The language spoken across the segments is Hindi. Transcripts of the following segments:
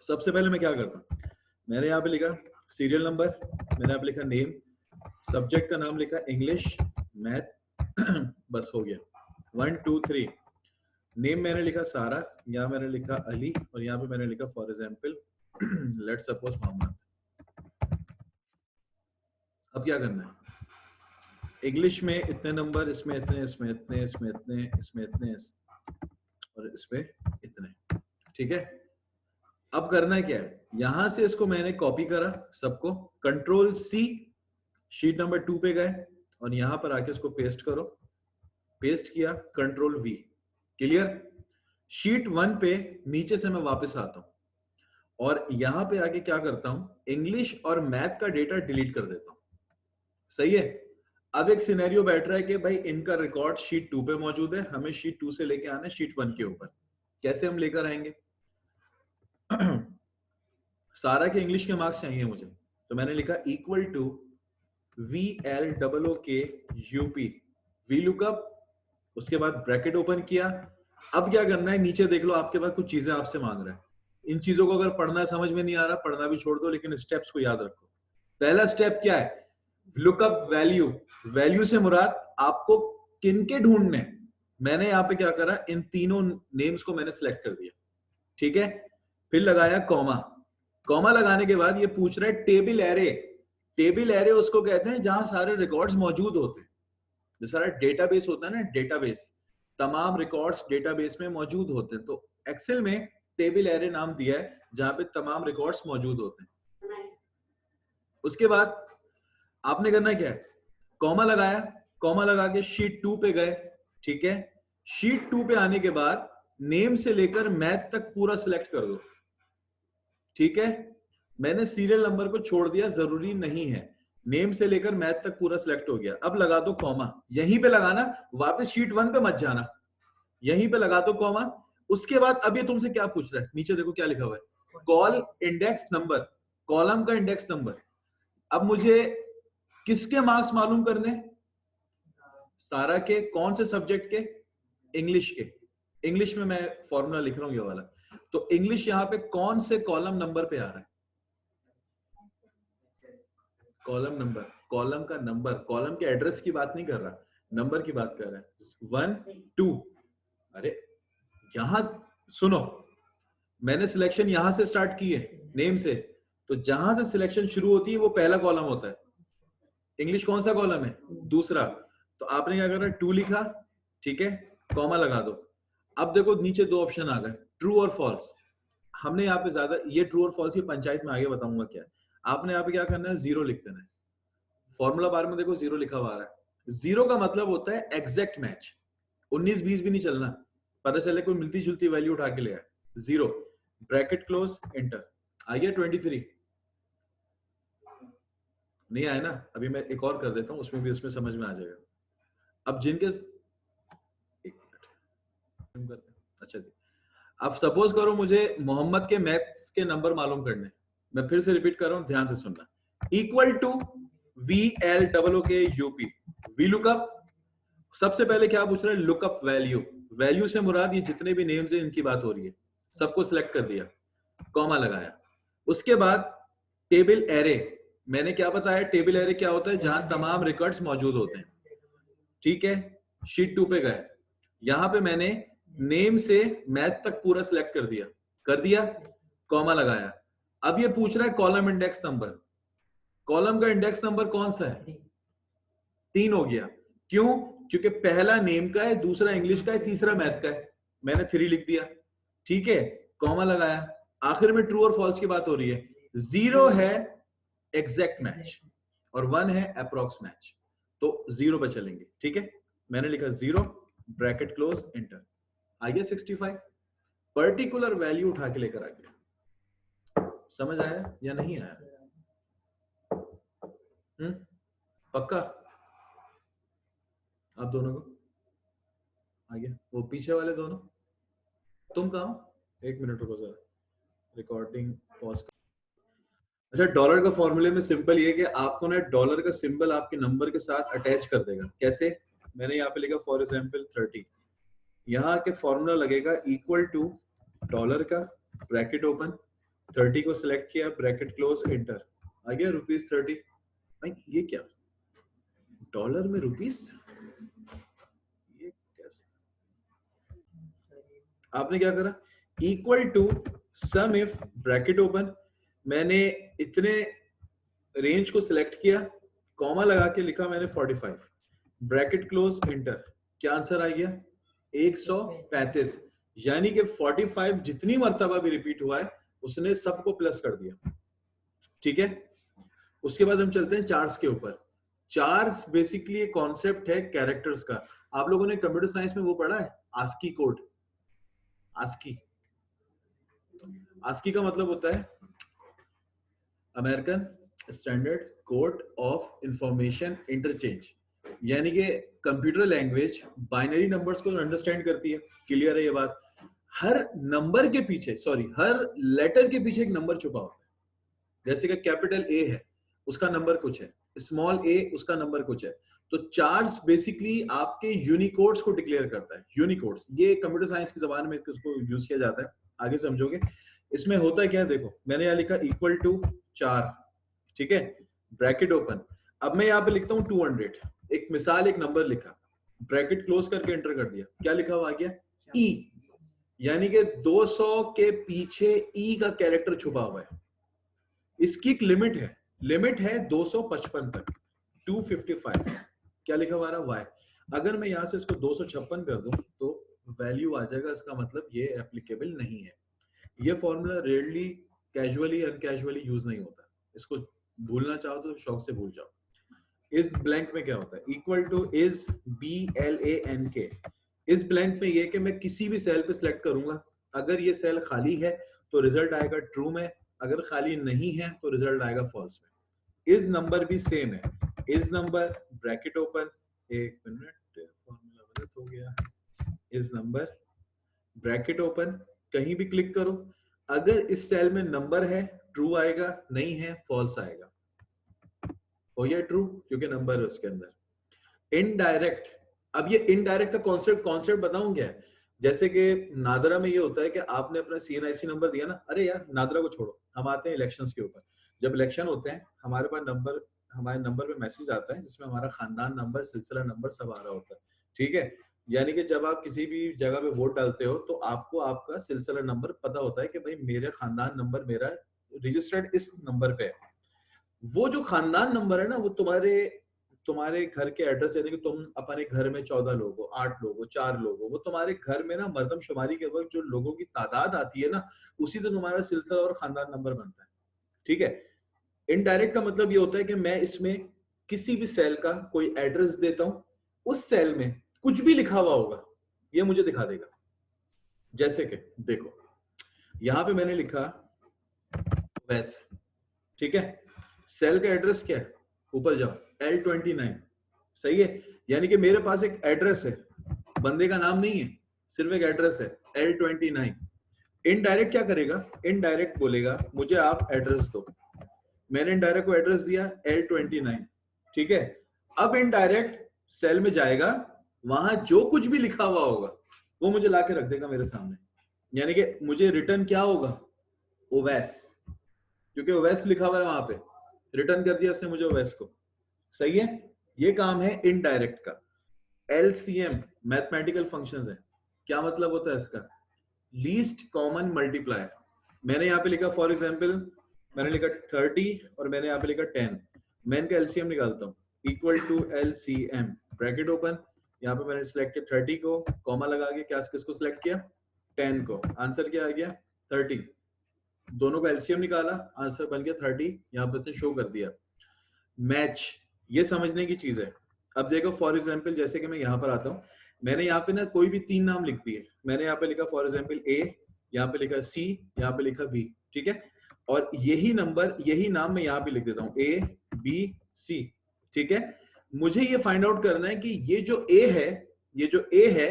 सबसे पहले मैं क्या करता हूँ, मैंने यहाँ पे लिखा सीरियल नंबर, मैंने यहाँ पे लिखा नेम, सब्जेक्ट का नाम लिखा इंग्लिश, मैथ, बस हो गया। 1 2 3 नेम मैंने लिखा सारा, यहाँ मैंने लिखा अली, और यहाँ पे मैंने लिखा for example let's suppose Mohammed. अब क्या करना है, इंग्लिश में इतने नंबर, इसमें इतने, इसमें इतने, इसमें इतने, इसमें इतने, और इसमें इतने, ठीक है। अब करना क्या है, यहां से इसको मैंने कॉपी करा सबको, कंट्रोल सी, शीट नंबर 2 पे गए और यहां पर आके इसको पेस्ट करो, पेस्ट किया, कंट्रोल वी, क्लियर। शीट 1 पे नीचे से मैं वापस आता हूं और यहां पे आके क्या करता हूं, इंग्लिश और मैथ का डेटा डिलीट कर देता हूं, सही है। अब एक सिनेरियो बैठ रहा है कि भाई इनका रिकॉर्ड शीट 2 पे मौजूद है, हमें शीट 2 से लेके आना है शीट 1 के ऊपर, कैसे हम लेकर आएंगे सारा के इंग्लिश के मार्क्स चाहिए मुझे, तो मैंने लिखा equal to VLOOK UP, V lookup, उसके बाद ब्रैकेट ओपन किया। अब क्या करना है, नीचे देख लो आपके पास कुछ चीजें आपसे मांग रहा है, इन चीजों को अगर पढ़ना समझ में नहीं आ रहा, पढ़ना भी छोड़ दो, लेकिन स्टेप्स को याद रखो। पहला स्टेप क्या है, लुकअप वैल्यू, वैल्यू से मुराद आपको किनके ढूंढने, मैंने यहाँ पे क्या करा, इन तीनों नेम्स को मैंने सिलेक्ट कर दिया, ठीक है। फिर लगाया कॉमा, कॉमा लगाने के बाद ये पूछ रहा है टेबल एरे, टेबल एरे उसको कहते हैं जहां सारे रिकॉर्ड्स मौजूद होते हैं, जो सारा डेटाबेस होता है ना, डेटाबेस, तमाम रिकॉर्ड्स डेटाबेस में मौजूद होते हैं, तो एक्सेल में टेबल एरे नाम दिया है जहां पे तमाम रिकॉर्ड्स मौजूद होते हैं। उसके बाद आपने करना क्या है, कॉमा लगाया, कॉमा लगा के शीट 2 पे गए, ठीक है। शीट 2 पे आने के बाद नेम से लेकर मैथ तक पूरा सिलेक्ट कर दो, ठीक है। मैंने सीरियल नंबर को छोड़ दिया, जरूरी नहीं है, नेम से लेकर मैथ तक पूरा सिलेक्ट हो गया। अब लगा दो कॉमा, यहीं पे लगाना, वापस शीट 1 पे मत जाना, यहीं पे लगा दो कॉमा। उसके बाद अब ये तुमसे क्या पूछ रहा है, नीचे देखो क्या लिखा हुआ है, कॉल इंडेक्स नंबर, कॉलम का इंडेक्स नंबर। अब मुझे किसके मार्क्स मालूम करने, सारा के, कौन से सब्जेक्ट के, इंग्लिश के। इंग्लिश में मैं फॉर्मूला लिख रहा हूं ये वाला, तो इंग्लिश यहाँ पे कौन से कॉलम नंबर पे आ रहा है, कॉलम नंबर, कॉलम का नंबर, कॉलम के एड्रेस की बात नहीं कर रहा, नंबर की बात कर रहा है, 1 2। अरे यहां सुनो, मैंने सिलेक्शन यहां से स्टार्ट की है नेम से, तो जहां से सिलेक्शन शुरू होती है वो पहला कॉलम होता है, इंग्लिश कौन सा कॉलम है, दूसरा। तो आपने क्या करना, 2 लिखा, ठीक है, कॉमा लगा दो। अब देखो नीचे 2 ऑप्शन आ गए, ट्रू और फॉल्स। हमने यहाँ पे ज्यादा, ये ट्रू और फॉल्स की पंचायत में आगे बताऊंगा क्या है। आपने यहाँ पे क्या करना है, 0 लिख देना है, फॉर्मूला बार में देखो 0 लिखा हुआ आ रहा है, 0 का मतलब होता है एग्जैक्ट मैच, 19 20 भी नहीं चलना, पता चले कोई मिलती जुलती वैल्यू उठा के ले आए, 0, ब्रैकेट क्लोज, एंटर। आ गया 23, नहीं आया ना, अभी मैं एक और कर देता हूं, उसमें भी उसमें समझ में आ जाएगा। अब जिनके, अच्छा जी, अब सपोज करो मुझे मोहम्मद के मैथ्स के नंबर मालूम करने, मैं फिर से रिपीट कर रहा हूं, ध्यान से सुनना, equal to VLOOK UP, V lookup. सबसे पहले क्या पूछ रहा है, लुकअप वैल्यू, वैल्यू से मुराद ये जितने भी नेम्स हैं इनकी बात हो रही है, सबको सिलेक्ट कर दिया, कॉमा लगाया। उसके बाद टेबल एरे, मैंने क्या बताया, टेबल एरे क्या होता है, जहां तमाम रिकॉर्ड्स मौजूद होते हैं, ठीक है। शीट 2 पे गए, यहां पे मैंने नेम से मैथ तक पूरा सिलेक्ट कर दिया, कॉमा लगाया। अब ये पूछ रहा है कॉलम इंडेक्स नंबर, कॉलम का इंडेक्स नंबर कौन सा है, 3 हो गया, क्यों, क्योंकि पहला नेम का है, दूसरा इंग्लिश का है, तीसरा मैथ का है, मैंने 3 लिख दिया, ठीक है, कॉमा लगाया। आखिर में ट्रू और फॉल्स की बात हो रही है, 0 है एग्जैक्ट मैच और 1 है अप्रोक्स मैच, तो 0 पे चलेंगे, ठीक है। मैंने लिखा 0, ब्रैकेट क्लोज, एंटर। आ गया 65, पर्टिकुलर वैल्यू उठा के लेकर आ गया। समझ आया या नहीं आया, पक्का, आप दोनों को आ गया, वो पीछे वाले दोनों, तुम कहाँ हो, 1 मिनट रुको जरा, रिकॉर्डिंग पॉज। अच्छा, डॉलर का फॉर्मूले में सिंपल ये कि आपको ना डॉलर का सिंबल आपके नंबर के साथ अटैच कर देगा, कैसे, मैंने यहाँ पे लिखा फॉर एग्जांपल 30, यहाँ के फॉर्मूला लगेगा इक्वल टू डॉलर का, ब्रैकेट ओपन, 30 को सिलेक्ट किया, ब्रैकेट क्लोज, एंटर, आ गया ₹30। भाई ये क्या, डॉलर में रुपीस, ये कैसे? आपने क्या करा, equal to sum if, bracket open, मैंने इतने रेंज को सिलेक्ट किया, कॉमा लगा के लिखा मैंने 45, ब्रैकेट क्लोज, एंटर, क्या आंसर आ गया 135। यानी कि 45 जितनी मर्तबा भी रिपीट हुआ है उसने सबको प्लस कर दिया। ठीक है, उसके बाद हम चलते हैं चार्ट्स के ऊपर। चार्ट्स बेसिकली एक कॉन्सेप्ट है कैरेक्टर्स का। आप लोगों ने कंप्यूटर साइंस में वो पढ़ा है, आस्की कोड। आस्की, आस्की का मतलब होता है American standard code of information interchange, यानी कि कंप्यूटर लैंग्वेज बाइनरी नंबर्स को अंडरस्टैंड करती है। क्लियर है ये बात? हर नंबर के पीछे, सॉरी, हर लेटर के पीछे एक नंबर छुपा होता है। जैसे कि कैपिटल ए है, उसका नंबर कुछ है, स्मॉल ए उसका नंबर कुछ है। तो चार्ट्स बेसिकली आपके यूनिकोड्स को डिक्लेयर करता है। यूनिकोड्स, ये कंप्यूटर साइंस की जबान में इसको यूज किया जाता है, आगे समझोगे। इसमें होता है क्या, देखो मैंने यहाँ लिखा इक्वल टू 4, ठीक है, ब्रैकेट ओपन। अब मैं यहाँ पे लिखता हूँ 200, एक मिसाल, एक नंबर लिखा, ब्रैकेट क्लोज करके एंटर कर दिया, क्या लिखा हुआ आ गया ई, यानी कि 200 के पीछे ई का कैरेक्टर छुपा हुआ है। इसकी एक लिमिट है, लिमिट है 255 तक, 255, क्या लिखा हुआ है वाई। अगर मैं यहां से इसको 256 कर दूं तो वैल्यू आ जाएगा, इसका मतलब ये एप्लीकेबल नहीं है। ये फॉर्मूला रेयरली, कैजुअली, अनकैजुअली यूज नहीं होता। इसको भूलना चाहो तो शौक से भूल जाओ। इस ब्लैंक में क्या होता है, इक्वल टू इज BLANK। इस ब्लैंक में ये कि मैं किसी भी सेल पे सिलेक्ट करूंगा, अगर ये सेल खाली है तो रिजल्ट आएगा ट्रू में, अगर खाली नहीं है तो रिजल्ट आएगा फॉल्स में। इस नंबर भी सेम है, इस नंबर, ब्रैकेट ओपन, एक मिनट फॉर्मूला गलत हो गया, इस नंबर, ब्रैकेट ओपन, कहीं भी क्लिक करो, अगर इस सेल में नंबर है ट्रू आएगा, नहीं है फॉल्स आएगा। हो गया ट्रू क्योंकि नंबर है उसके अंदर। इनडायरेक्ट, अब ये इनडायरेक्ट का कॉन्सेप्ट बताऊं क्या है। जैसे कि नादरा में ये होता है कि आपने अपना CNIC नंबर दिया ना, अरे यार नादरा को छोड़ो, हम आते हैं इलेक्शंस के ऊपर। जब इलेक्शन होते हैं हमारे पास नंबर, हमारे नंबर पे मैसेज आता है जिसमें हमारा खानदान नंबर, सिलसिला नंबर सब आ रहा होता है, ठीक है। यानी कि जब आप किसी भी जगह पे वोट डालते हो तो आपको आपका सिलसिला नंबर पता होता है कि भाई मेरे खानदान नंबर मेरा रजिस्टर्ड इस नंबर पे है। वो जो खानदान नंबर है ना, वो तुम्हारे घर के एड्रेस, यानी कि तुम अपने घर में 14 लोग हो, 8 लोग हो, 4 लोग हो, वो तुम्हारे घर में ना मर्दमशुमारी के वक्त जो लोगों की तादाद आती है ना, उसी से तुम्हारा सिलसिला और खानदान नंबर बनता है, ठीक है। इनडायरेक्ट का मतलब ये होता है कि मैं इसमें किसी भी सेल का कोई एड्रेस देता हूं, उस सेल में कुछ भी लिखा हुआ होगा ये मुझे दिखा देगा। जैसे कि देखो यहां पे मैंने लिखा वैस, ठीक है, सेल का एड्रेस क्या है, ऊपर जाओ, L29, सही है। यानी कि मेरे पास एक एड्रेस है, बंदे का नाम नहीं है, सिर्फ एक एड्रेस है L29। इनडायरेक्ट क्या करेगा, इनडायरेक्ट बोलेगा मुझे आप एड्रेस दो, मैंने इनडायरेक्ट को एड्रेस दिया L29, ठीक है। अब इनडायरेक्ट सेल में जाएगा, वहां जो कुछ भी लिखा हुआ होगा वो मुझे लाके रख देगा मेरे सामने, यानी कि मुझे रिटर्न क्या होगा, ओवैस, क्योंकि ओवैस लिखा हुआ है वहां पे, रिटर्न कर दिया उसने मुझे ओवैस को, सही है। ये काम है इनडायरेक्ट का। LCM मैथमेटिकल फंक्शंस है, क्या मतलब होता है इसका, लीस्ट कॉमन मल्टीप्लायर। मैंने यहाँ पे लिखा फॉर एग्जांपल, मैंने लिखा 30 और मैंने यहाँ पे लिखा 10, मैं इनका LCM निकालता हूँ, equal to LCM, bracket open, यहाँ पे मैंने सिलेक्ट किया 30 को, कॉमा लगा के क्या किसको सिलेक्ट किया, 10 को, आंसर क्या आ गया 30, दोनों का LCM निकाला, आंसर बन गया 30, यहाँ पर से शो कर दिया। मैच, ये समझने की चीज है। अब देखो फॉर एग्जांपल, जैसे कि मैं यहाँ पर आता हूँ, मैंने यहाँ पे ना कोई भी 3 नाम लिख दिए, मैंने यहाँ पे लिखा फॉर एग्जांपल A, यहाँ पे लिखा C, यहाँ पे लिखा B, ठीक है, और यही नंबर, यही नाम मैं यहाँ पे लिख देता हूँ A-B-C, ठीक है। मुझे ये फाइंड आउट करना है कि ये जो A है, ये जो A है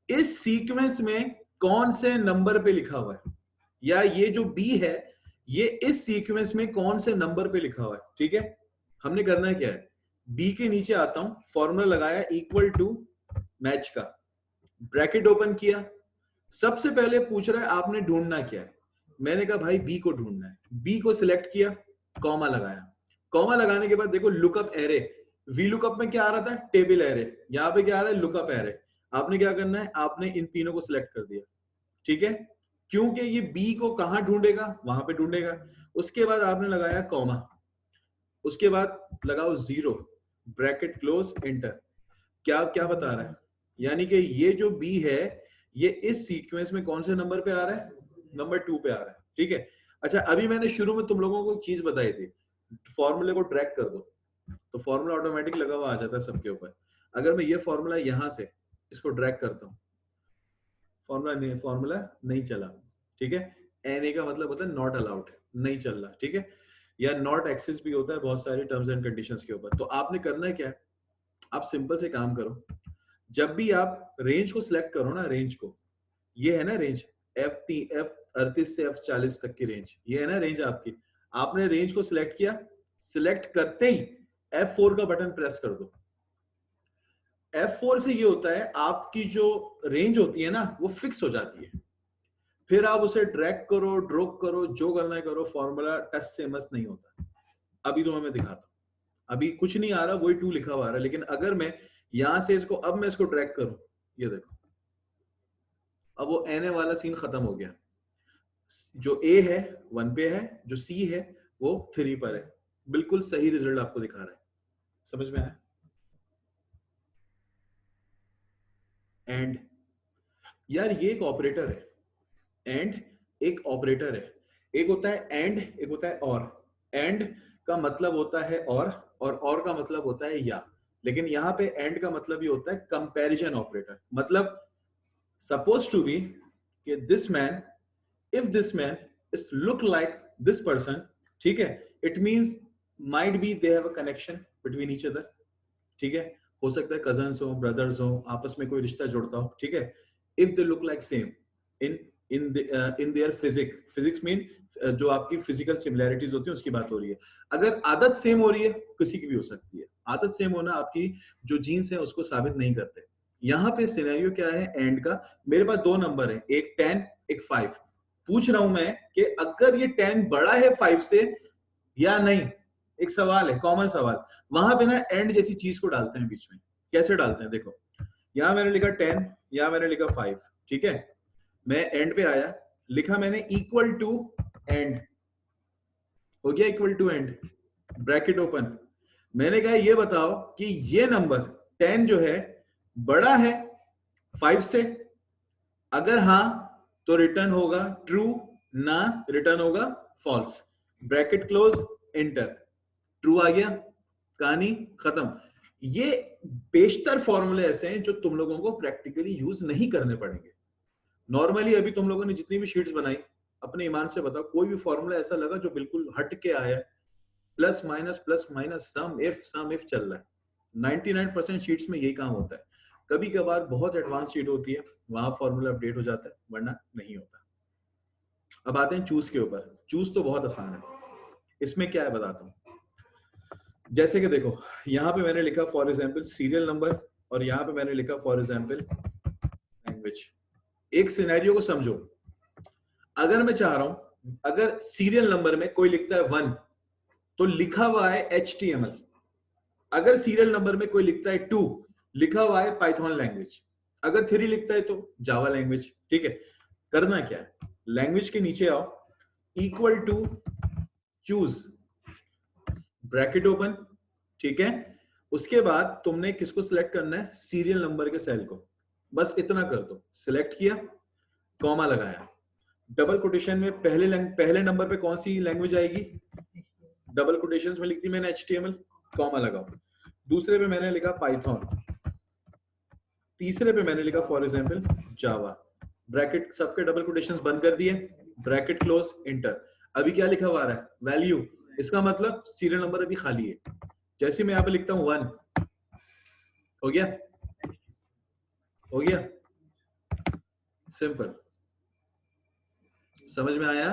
इस सीक्वेंस में कौन से नंबर पे लिखा हुआ है, या ये जो B है ये इस सीक्वेंस में कौन से नंबर पे लिखा हुआ है, ठीक है। हमने करना है क्या है, बी के नीचे आता हूं, फॉर्मूला लगाया इक्वल टू मैच का, ब्रैकेट ओपन किया, सबसे पहले पूछ रहा है आपने ढूंढना क्या है, मैंने कहा भाई बी को ढूंढना है, बी को सिलेक्ट किया, कॉमा लगाया, कॉमा लगाने के बाद देखो लुकअप एरे, वी लुकअप में क्या आ रहा था, टेबल एरे, यहाँ पे क्या आ रहा है, लुकअप एरे। आपने क्या करना है, आपने इन तीनों को सिलेक्ट कर दिया, ठीक है, क्योंकि ये बी को कहां ढूंढेगा, वहां पे ढूंढेगा। उसके बाद आपने लगाया कॉमा, उसके बाद लगाओ जीरो, ब्रैकेट क्लोज, एंटर। क्या क्या बता रहा है, यानी कि ये जो बी है ये इस सीक्वेंस में कौन से नंबर पे आ रहा है, नंबर 2 पे आ रहा है, ठीक है। अच्छा अभी मैंने शुरू में तुम लोगों को चीज बताई थी, फॉर्मूले को ड्रैग कर दो तो फॉर्मूला ऑटोमेटिक लगा हुआ आ जाता है सबके ऊपर। अगर मैं ये फॉर्मूला यहां से इसको ड्रैग करता हूँ, फॉर्मूला नहीं चला, ठीक है, एन ए का मतलब होता है नॉट अलाउड, नहीं चल रहा, ठीक है, या नॉट एक्सेस भी होता है बहुत सारे टर्म्स एंड कंडीशंस के ऊपर। तो आपने करना है क्या है, आप सिंपल से काम करो, जब भी आप रेंज को सिलेक्ट करो ना, रेंज को, ये है ना रेंज F38 से F40 तक की रेंज, ये है ना रेंज आपकी, आपने रेंज को सिलेक्ट किया, सिलेक्ट करते ही F4 का बटन प्रेस कर दो। F4 से ये होता है आपकी जो रेंज होती है ना वो फिक्स हो जाती है, फिर आप उसे ड्रैग करो, ड्रॉप करो, जो करना है करो, फॉर्मूला टच से मस्त नहीं होता। अभी तो मैं दिखाता हूँ, अभी कुछ नहीं आ रहा, वही 2 लिखा हुआ आ रहा है, लेकिन अगर मैं यहां से इसको, अब मैं इसको ड्रैग करूं, ये देखो, अब वो एन ए वाला सीन खत्म हो गया, जो ए है 1 पे है, जो सी है वो 3 पर है, बिल्कुल सही रिजल्ट आपको दिखा रहा है, समझ में आया। एंड, यार ये एक ऑपरेटर है, एंड एक ऑपरेटर है, एक होता है एंड, एक होता है और। एंड का मतलब होता है और का मतलब होता है या, लेकिन यहाँ पे एंड का मतलब ये होता है कंपैरिजन ऑपरेटर, मतलब सपोज टू बी कि this man, if this man is look like this person, ठीक है, it means might be they have a connection between each other, ठीक है, हो सकता है cousins हो, brothers हो, आपस में कोई रिश्ता जुड़ता हो, ठीक है, if they look like same in their physics mean जो आपकी फिजिकल सिमिलैरिटीज होती है उसकी बात हो रही है। अगर आदत सेम हो रही है, किसी की भी हो सकती है, आदत सेम होना आपकी जो जीन्स है उसको साबित नहीं करते। यहाँ पे सिनेरियो क्या है एंड का, मेरे पास 2 नंबर है, एक 10 एक 5, पूछ रहा हूं मैं कि अगर ये 10 बड़ा है 5 से या नहीं, एक सवाल है, कॉमन सवाल, वहां पे ना एंड जैसी चीज को डालते हैं बीच में। कैसे डालते हैं देखो, यहां मैंने लिखा 10, यहां मैंने लिखा 5, ठीक है, मैं एंड पे आया, लिखा मैंने इक्वल टू एंड, हो गया equal to and, bracket open, मैंने कहा ये बताओ कि ये नंबर 10 जो है बड़ा है 5 से, अगर हाँ तो रिटर्न होगा ट्रू, ना रिटर्न होगा false, bracket close, enter, true आ गया, कहानी खत्म। ये बेशतर फॉर्मूले ऐसे हैं जो तुम लोगों को प्रैक्टिकली यूज नहीं करने पड़ेंगे। नॉर्मली अभी तुम लोगों ने जितनी भी शीट्स बनाई, अपने ईमान से बताओ कोई भी फॉर्मूला ऐसा लगा जो बिल्कुल हट के आया है, प्लस माइनस सम इफ चल रहा है, 99% शीट्स में यही काम होता है। कभी कभार बहुत एडवांस शीट होती है, वहां फॉर्मूला अपडेट हो जाता है, वरना नहीं होता। अब आते हैं चूज के ऊपर। चूज तो बहुत आसान है, इसमें क्या है बताता हूँ। जैसे कि देखो, यहाँ पे मैंने लिखा फॉर एग्जाम्पल सीरियल नंबर, और यहाँ पे मैंने लिखा फॉर एग्जाम्पल लैंग्वेज। एक सिनेरियो को समझो, अगर मैं चाह रहा हूं, अगर सीरियल नंबर में कोई लिखता है 1 तो लिखा हुआ है HTML, अगर सीरियल नंबर में कोई लिखता है 2 लिखा हुआ है पाइथन लैंग्वेज, अगर 3 लिखता है तो जावा लैंग्वेज, ठीक है। करना क्या है, लैंग्वेज के नीचे आओ, equal to choose, bracket open, ठीक है, उसके बाद तुमने किसको सिलेक्ट करना है, सीरियल नंबर के सेल को, बस इतना कर दो, सिलेक्ट किया, कॉमा लगाया, डबल कोटेशन में पहले नंबर पे कौन सी लैंग्वेज आएगी, डबल कोटेशन में लिख दी मैंने HTML, कॉमा लगाओ, दूसरे पे मैंने लिखा पाइथन, तीसरे पे मैंने लिखा फॉर एग्जांपल जावा, ब्रैकेट सबके डबल कोटेशंस बंद कर दिए, ब्रैकेट क्लोज, एंटर। अभी क्या लिखा हुआ आ रहा है, वैल्यू, इसका मतलब सीरियल नंबर अभी खाली है। जैसे मैं यहाँ पे लिखता हूँ 1, हो गया, हो गया, सिंपल, समझ में आया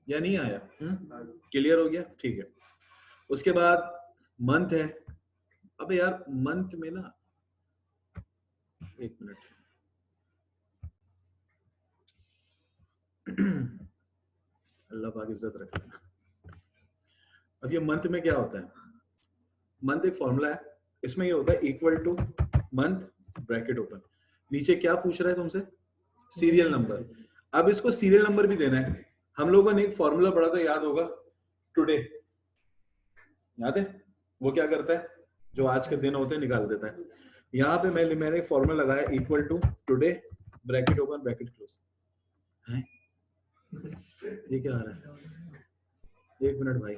या नहीं आया, क्लियर हो गया, ठीक है। उसके बाद मंथ है, अबे यार मंथ में ना, एक मिनट अल्लाह पाक इज्जत रखे। अब ये मंथ में क्या होता है, मंथ एक फॉर्मूला है, इसमें ये होता है equal two month bracket open, नीचे क्या पूछ रहा है तुमसे, सीरियल नंबर। अब इसको सीरियल नंबर भी देना है। हम लोगों ने एक फॉर्मूला पढ़ा था, याद होगा, टुडे, याद है? वो क्या करता है, जो आज के दिन होते हैं निकाल देता है। यहाँ पे मैंने एक फॉर्मूला लगाया, equal to today bracket open bracket close. ये क्या आ रहा है, एक मिनट भाई।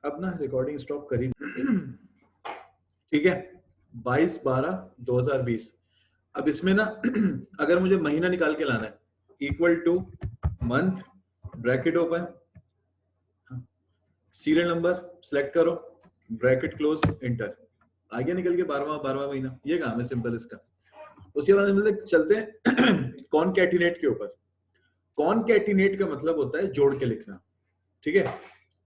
अब ना रिकॉर्डिंग स्टॉप करी, ठीक है। 22/12/2020। अब इसमें ना अगर मुझे महीना निकाल के लाना है, equal two month bracket open, serial number select करो, ब्रैकेट क्लोज, इंटर, आगे निकल के 12वां महीना। ये काम है सिंपल इसका। उसके बाद हम चलते हैं कॉनकैटिनेट के ऊपर। कॉनकैटिनेट का मतलब होता है जोड़ के लिखना, ठीक है।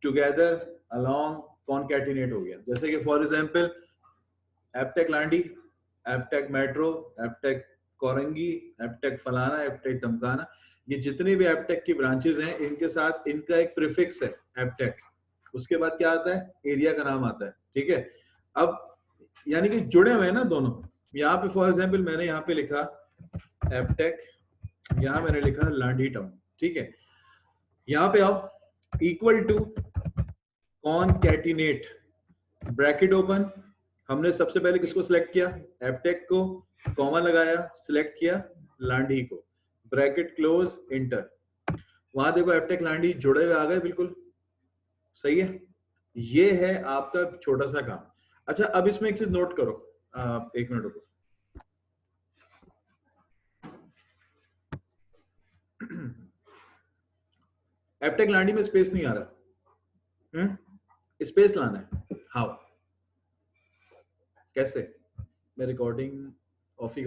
टुगेदर, अलोंग, कॉनकैटिनेट हो गया। जैसे कि for example Aptech Landhi, Aptech metro, Aptech Korangi, Aptech फलाना, एपटेक टमकाना, ये जितने भी एपटेक की ब्रांचेस हैं, इनके साथ इनका एक प्रीफिक्स है एपटेक। उसके बाद क्या आता है, एरिया का नाम आता है, ठीक है। अब यानी कि जुड़े हुए हैं ना दोनों। यहाँ पे फॉर एग्जांपल मैंने यहाँ पे लिखा एपटेक, यहाँ मैंने लिखा लांडी टाउन, ठीक है। यहाँ पे आओ, equal to concatenate bracket open, हमने सबसे पहले किसको सिलेक्ट किया, एपटेक को, कॉमा लगाया, सिलेक्ट किया लांडी को, ब्रैकेट क्लोज, इंटर। वहां देखो एपटेक लांडी जुड़े हुए आ गए, बिल्कुल सही है। ये है आपका छोटा सा काम। अच्छा, अब इसमें एक चीज नोट करो, एक मिनट रुको। एपटेक लांडी में स्पेस नहीं आ रहा, स्पेस लाना है। हाउ, कैसे? मैं रिकॉर्डिंग ऑफ ही